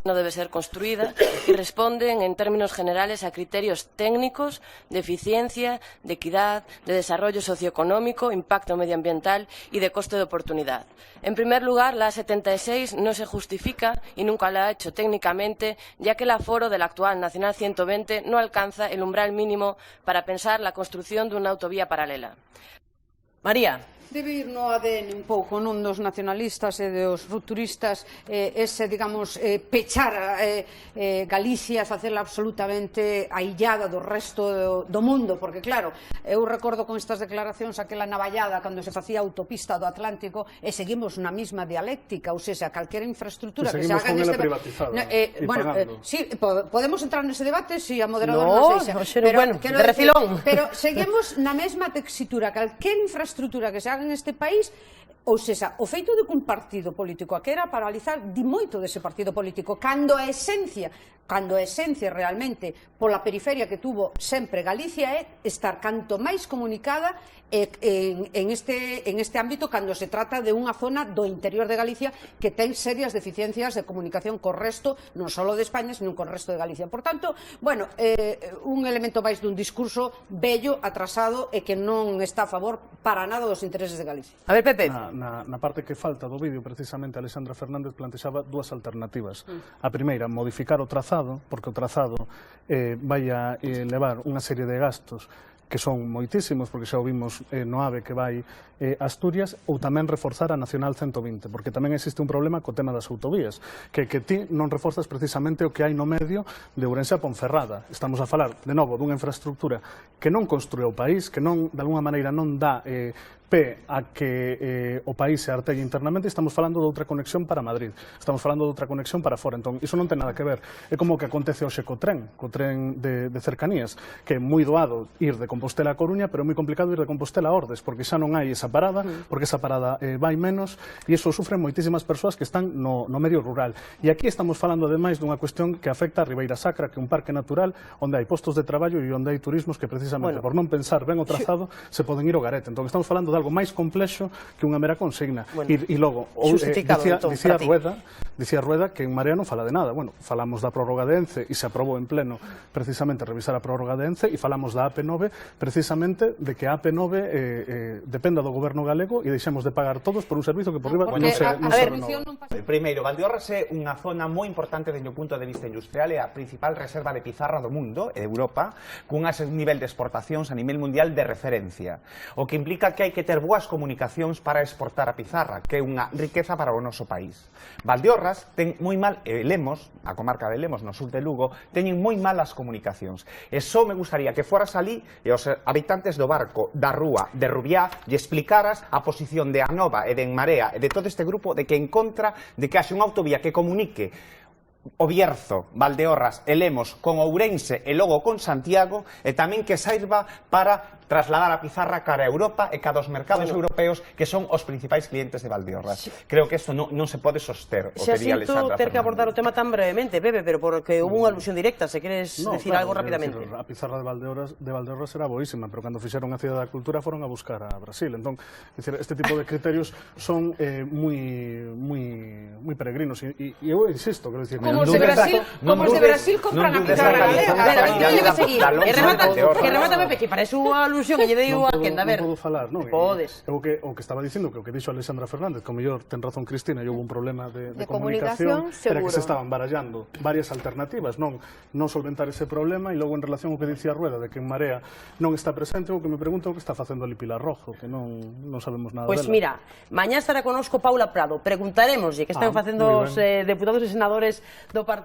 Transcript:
no debe ser construida y responden en términos generales a criterios técnicos de eficiencia, de equidad, de desarrollo socioeconómico, impacto medioambiental y de coste de oportunidad. En primer lugar, la A76 no se justifica y nunca lo ha hecho técnicamente, ya que el aforo del actual Nacional 120 no alcanza el umbral mínimo para pensar la construcción de una autovía paralela. María. Debe ir no ADN un pouco non dos nacionalistas e dos rupturistas ese, digamos, pechar Galicia, facela absolutamente aillada do resto do mundo, porque claro, eu recordo con estas declaracións aquela navallada cando se facía a autopista do Atlántico e seguimos na mesma dialéctica, ou seja, calquera infraestructura que se haga neste... Bueno, sí, podemos entrar nese debate se a moderadora nos deixa, pero seguimos na mesma textura, calquera infraestructura que se haga en este país, ou seja, o feito de que un partido político a queira paralizar di moito dese partido político, cando a esencia realmente pola periferia que tuvo sempre Galicia é estar canto máis comunicada en este ámbito cando se trata de unha zona do interior de Galicia que ten serias deficiencias de comunicación co resto, non só de España, sino co resto de Galicia. Por tanto, bueno, un elemento máis dun discurso bello, atrasado e que non está a favor para nada dos intereses de Galicia. A ver, Pepe. Na parte que falta do vídeo, precisamente, Alexandra Fernández plantexaba dúas alternativas. A primeira, modificar o trazado, porque o trazado vai a levar unha serie de gastos que son moitísimos, porque xa o vimos no AVE que vai a Asturias, ou tamén reforzar a Nacional 120, porque tamén existe un problema co tema das autovías, que ti non reforzas precisamente o que hai no medio de Ourense a Ponferrada. Estamos a falar, de novo, dunha infraestructura que non construe o país, que non, de alguna maneira, non dá pé a que o país se artelle internamente. Estamos falando de outra conexión para Madrid, estamos falando de outra conexión para fora, entón iso non ten nada que ver. É como que acontece hoxe co tren de cercanías, que é moi doado ir de Compostela a Coruña, pero é moi complicado ir de Compostela a Ordes, porque xa non hai esa parada, porque esa parada vai menos, e iso sufren moitísimas persoas que están no medio rural. E aquí estamos falando ademais dunha cuestión que afecta a Ribeira Sacra, que é un parque natural onde hai postos de traballo e onde hai turismos que precisamente por non pensar ben o trazado se poden ir ao garete. Entón estamos falando de algo máis complexo que unha mera consigna. E logo, dicía Rueda que en Marea non fala de nada. Bueno, falamos da prórroga de ENCE e se aprobou en pleno precisamente revisar a prórroga de ENCE, e falamos da AP9 precisamente de que a AP9 dependa do goberno galego e deixemos de pagar todos por un servizo que por riba non se renova. Primeiro, Valdeorras é unha zona moi importante desde o punto de vista industrial, é a principal reserva de pizarra do mundo e de Europa, cun nivel de exportacións a nivel mundial de referencia, o que implica que hai que ter boas comunicacións para exportar a pizarra, que é unha riqueza para o noso país. Valdeorras ten moi mal, Lemos, a comarca de Lemos, no sur de Lugo, teñen moi malas comunicacións. E só me gustaría que foras ali e os habitantes do Barco, da Rúa, de Rubiá, lle explicaras a posición de Anova e de En Marea e de todo este grupo de que en contra de que haxe unha autovía que comunique o Bierzo, Valdeorras e Lemos con Ourense e logo con Santiago, e tamén que sirva para trasladar a pizarra cara a Europa e cara aos mercados europeos que son os principais clientes de Valdeorras. Creo que isto non se pode soster, o que di Alexandra Fernández. Ter que abordar o tema tan brevemente, Pepe, pero porque houve unha alusión directa, se queres decir algo rapidamente. A pizarra de Valdeorras era boísima, pero cando fixeron a Cidade da Cultura foron a buscar a Brasil. Entón, este tipo de criterios son moi peregrinos, e eu insisto, quero dicir, como os de Brasil compran a pizarra galega. Que remata Pepe, que parece unha alusión e lle dei a quenda, a ver. Non podo falar, non? Podes. O que estaba dicindo, que o que dixo Alexandra Fernández, que o mellor ten razón Cristina, e houve un problema de comunicación, era que se estaban barallando varias alternativas, non solventar ese problema, e logo en relación ao que dicía Rueda, de que en Marea non está presente, o que me pregunto o que está facendo ali Pilar Rojo, que non sabemos nada dela. Pois mira, mañá estará connosco Paula Prado, preguntaremoslle que están facendo os deputados e senadores do partido